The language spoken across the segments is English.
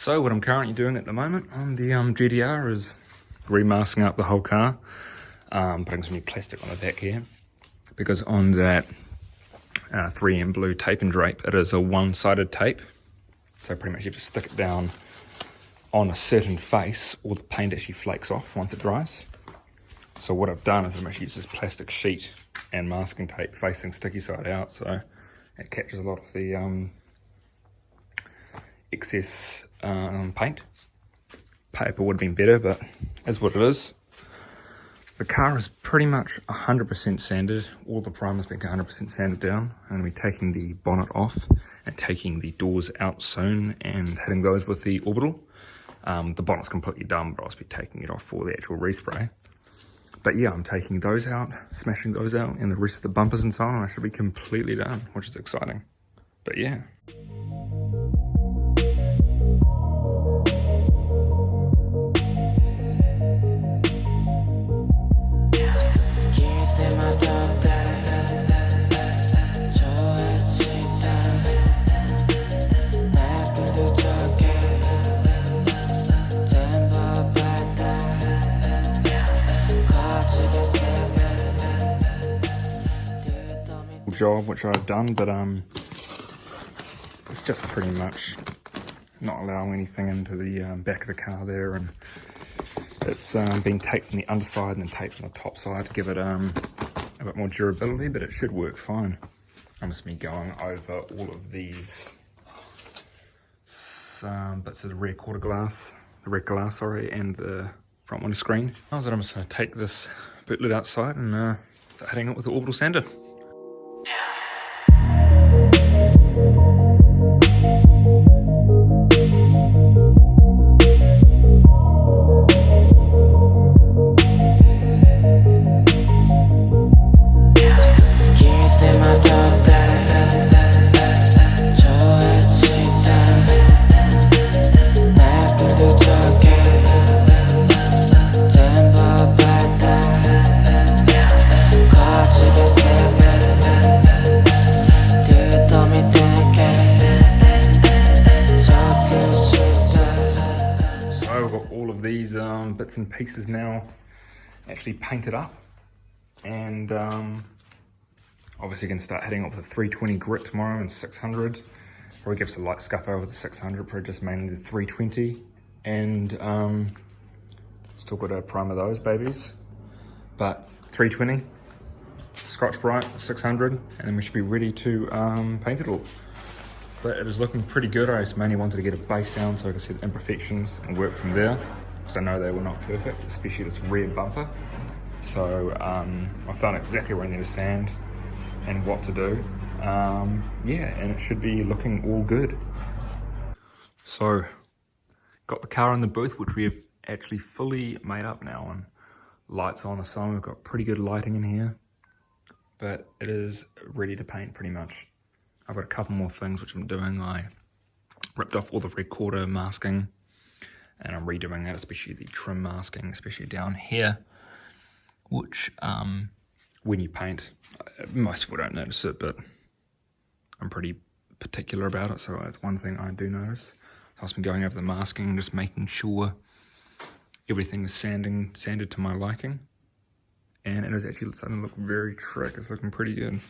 So what I'm currently doing at the moment on the GTR is remasking up the whole car, putting some new plastic on the back here, because on that 3M blue tape and drape, it is a one-sided tape, so pretty much you have to stick it down on a certain face or the paint actually flakes off once it dries. So what I've done is I've actually used this plastic sheet and masking tape facing sticky side out, so it captures a lot of the excess paint. Paper would have been better, but is what it is. The car is pretty much 100% sanded. All the primer's been 100% sanded down. I'm going to be taking the bonnet off and taking the doors out soon and hitting those with the orbital. The bonnet's completely done, but I'll be taking it off for the actual respray. But yeah, I'm taking those out, smashing those out, and the rest of the bumpers and so on, I should be completely done, which is exciting. But yeah. Job which I've done, but it's just pretty much not allowing anything into the back of the car there, and it's been taped from the underside and then taped on the top side to give it a bit more durability, but it should work fine. I'm just going to be going over all of these bits of the rear quarter glass, and the front windscreen. I'm just going to take this bootlet outside and start hitting it with the orbital sander. Bits and pieces now actually painted up, and obviously going to start heading up with a 320 grit tomorrow and 600. Probably gives a light scuff over the 600, probably just mainly the 320, and still got to primer those babies, but 320, Scotch Brite 600, and then we should be ready to paint it all. But it is looking pretty good. I just mainly wanted to get a base down so I could see the imperfections and work from there, because I know they were not perfect, especially this rear bumper. So I found exactly where I need to sand and what to do. Yeah, and it should be looking all good. So, got the car in the booth, which we have actually fully made up now, and lights on the side. We've got pretty good lighting in here, but it is ready to paint pretty much. I've got a couple more things which I'm doing. I ripped off all the rear quarter masking, and I'm redoing that, especially the trim masking, especially down here, which when you paint, most people don't notice it, but I'm pretty particular about it, so that's one thing I do notice. I've also been going over the masking and just making sure everything is sanded to my liking, and it is actually starting to look very trick. It's looking pretty good.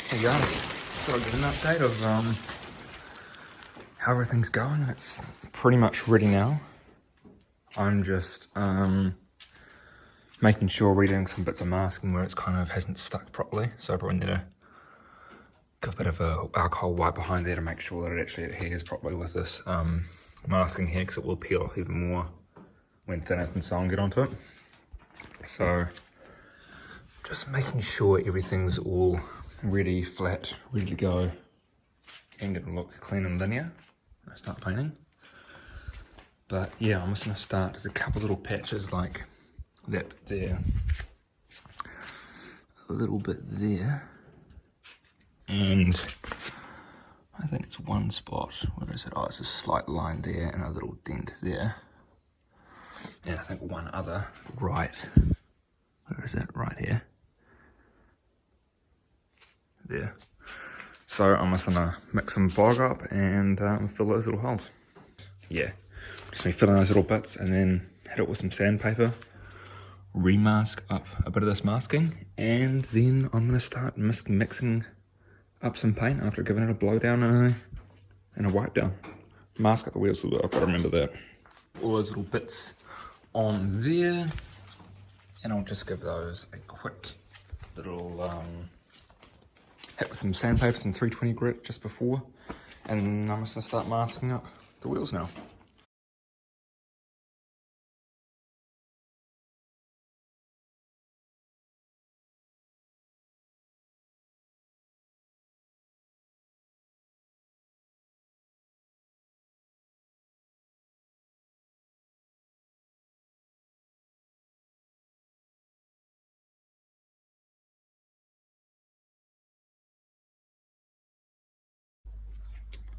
Hey guys, thought I'd get an update of how everything's going. It's pretty much ready now. I'm just making sure redoing some bits of masking where it's kind of hasn't stuck properly, so I probably need to give a bit of a alcohol wipe behind there to make sure that it actually adheres properly with this masking here, because it will peel off even more when thinners and so on get onto it. So just making sure everything's all ready, flat, ready to go, and get it look clean and linear when I start painting. But yeah, I'm just going to start. There's a couple little patches like that there, a little bit there, and I think it's one spot. Where is it? Oh, it's a slight line there and a little dent there, and I think one other right. Where is it? Right here. There. So I'm just gonna mix some bog up and fill those little holes. Yeah, just gonna fill in those little bits and then hit it with some sandpaper, remask up a bit of this masking, and then I'm gonna start mixing up some paint after giving it a blow down and a wipe down. Mask up the wheels a little bit, I've got to remember that. All those little bits on there, and I'll just give those a quick little hit with some sandpaper, some 320 grit just before, and I'm just gonna start masking up the wheels now.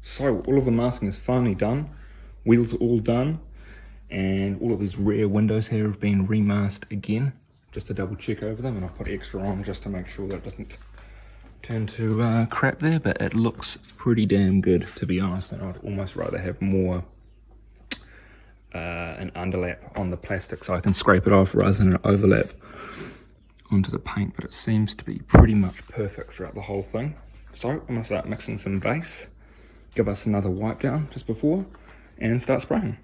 So all of the masking is finally done, wheels are all done, and all of these rear windows here have been remasked again, just to double check over them, and I'll put extra on just to make sure that it doesn't turn to crap there, but it looks pretty damn good, to be honest, and I'd almost rather have more an underlap on the plastic so I can scrape it off rather than an overlap onto the paint, but it seems to be pretty much perfect throughout the whole thing. So I'm going to start mixing some base, give us another wipe down just before, and start spraying.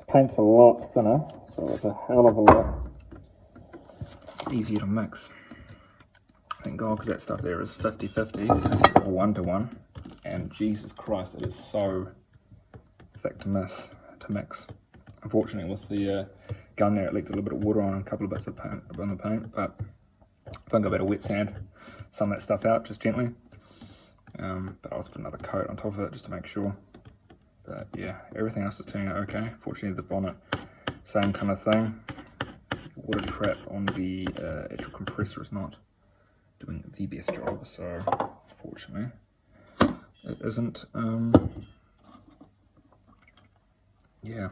Paint's a lot thinner, so it's a hell of a lot easier to mix. Thank God, because that stuff there is 50-50 or 1-to-1, and Jesus Christ, it is so thick to mix. Unfortunately, with the gun there, it leaked a little bit of water on a couple of bits of paint on the paint, but I think I've got a wet sand, some of that stuff out just gently. But I'll just put another coat on top of it just to make sure. But yeah, everything else is turning out okay. Fortunately, the bonnet, same kind of thing. Water trap on the actual compressor is not doing the best job, so fortunately it isn't. Yeah, a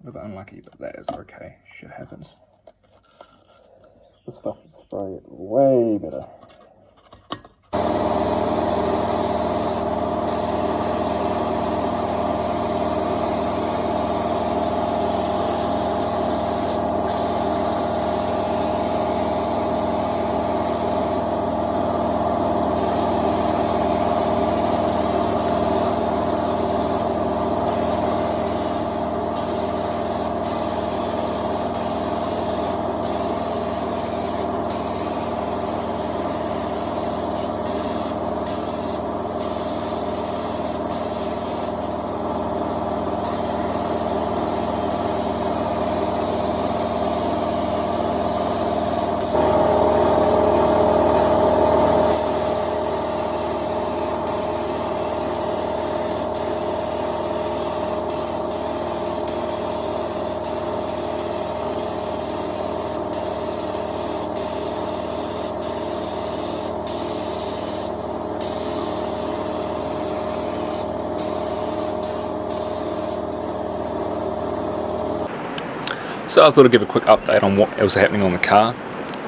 little bit unlucky, but that is okay. Shit happens. This stuff should spray it way better. So I thought I'd give a quick update on what else is happening on the car.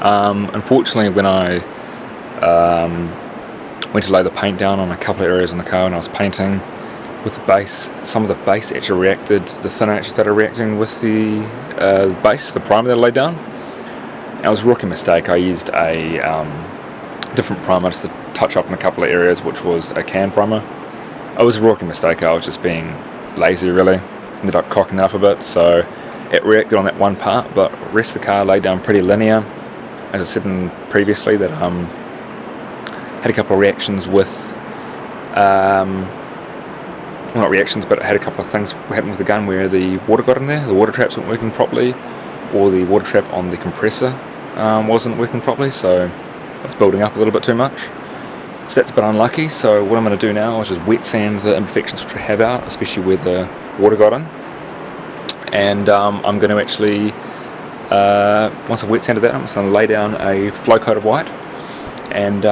Unfortunately, when I went to lay the paint down on a couple of areas on the car and I was painting with the base, some of the base actually reacted, the thinner actually started reacting with the base, the primer that I laid down. And it was a rookie mistake. I used a different primer just to touch up in a couple of areas, which was a can primer. It was a rookie mistake. I was just being lazy, really. Ended up cocking it up a bit, so it reacted on that one part, but the rest of the car laid down pretty linear. As I said previously, that had a couple of reactions with, well, not reactions, but it had a couple of things happen with the gun where the water got in there, the water traps weren't working properly, or the water trap on the compressor wasn't working properly, so It's building up a little bit too much. So that's a bit unlucky. So what I'm going to do now is just wet sand the imperfections which we have out, especially where the water got in. And I'm going to actually, once I've wet sanded that, I'm just going to lay down a flow coat of white and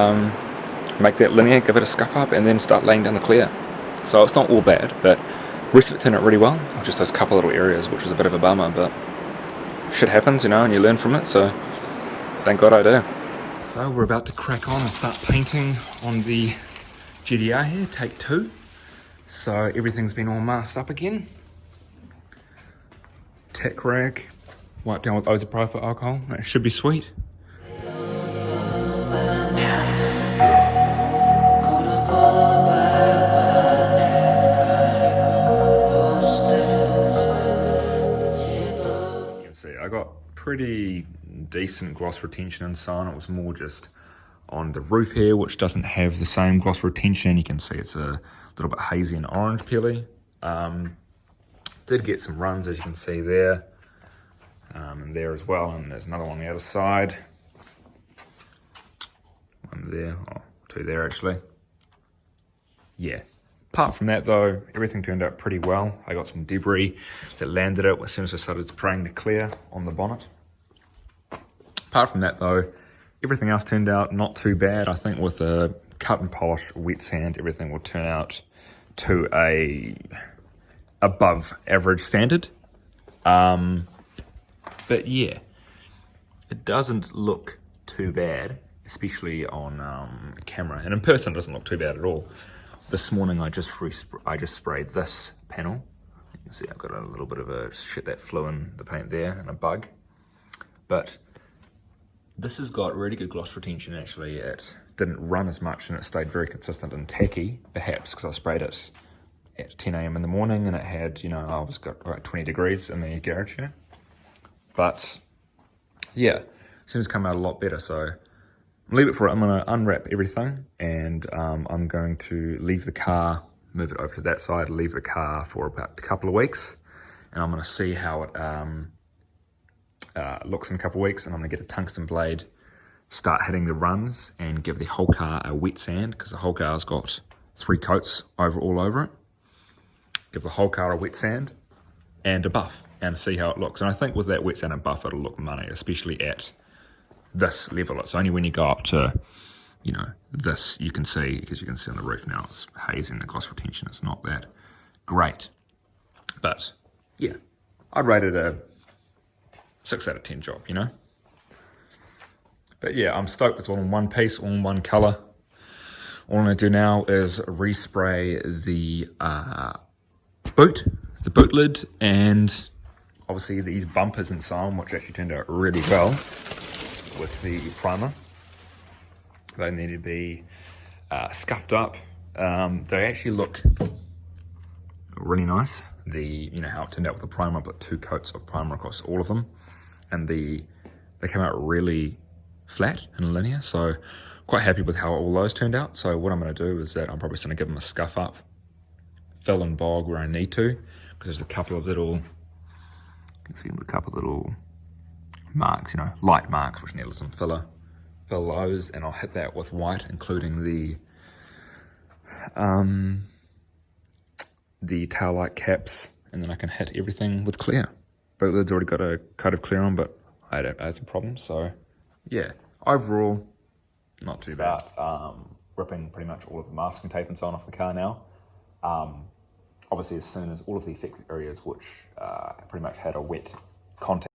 make that linear, give it a scuff up, and then start laying down the clear. So it's not all bad, but the rest of it turned out really well. Just those couple little areas, which was a bit of a bummer, but shit happens, you know, and you learn from it, so thank God I do. So we're about to crack on and start painting on the GTR here, take 2. So everything's been all masked up again. Tack rag, wiped down with isopropyl alcohol. That should be sweet. You can see I got pretty decent gloss retention and so on. It was more just on the roof here, which doesn't have the same gloss retention. You can see it's a little bit hazy and orange peely. Did get some runs, as you can see there, and there as well, and there's another one on the other side. One there, oh, 2 there actually. Yeah, apart from that though, everything turned out pretty well. I got some debris that landed it as soon as I started spraying the clear on the bonnet. Apart from that though, everything else turned out not too bad. I think with a cut and polish wet sand, everything will turn out to a above average standard. But yeah, it doesn't look too bad, especially on camera, and in person it doesn't look too bad at all. This morning I just sprayed this panel. You can see I've got a little bit of a shit that flew in the paint there and a bug, but this has got really good gloss retention. Actually, it didn't run as much and it stayed very consistent and tacky, perhaps because I sprayed it at 10 AM in the morning and it had, you know, I was got like 20 degrees in the garage here. But yeah, seems to come out a lot better. So leave it for it. I'm going to unwrap everything and I'm going to leave the car, move it over to that side, leave the car for about a couple of weeks, and I'm going to see how it looks in a couple of weeks, and I'm going to get a tungsten blade, start hitting the runs and give the whole car a wet sand, because the whole car's got 3 coats all over it. Give the whole car a wet sand and a buff and see how it looks. And I think with that wet sand and buff it'll look money, especially at this level. It's only when you go up to, you know, this, you can see, because you can see on the roof now it's hazy and the gloss retention is not that great. But yeah, I'd rate it a 6 out of 10 job, you know. But yeah, I'm stoked it's all in one piece, all in one color. All I'm going to do now is respray the boot lid, and obviously these bumpers and so on, which actually turned out really well with the primer. They need to be scuffed up. They actually look really nice. You know how it turned out with the primer, but 2 coats of primer across all of them, and they came out really flat and linear, so quite happy with how all those turned out. So what I'm going to do is that I'm probably just going to give them a scuff up, fill and bog where I need to, because there's a couple of little, you can see a couple of little marks, you know, light marks which need some filler. Fill those, and I'll hit that with white, including the tail light caps, and then I can hit everything with clear. Boot lid's already got a coat of clear on, but I had some problems. So yeah, overall not too bad. Ripping pretty much all of the masking tape and so on off the car now. Obviously as soon as all of the affected areas which pretty much had a wet contact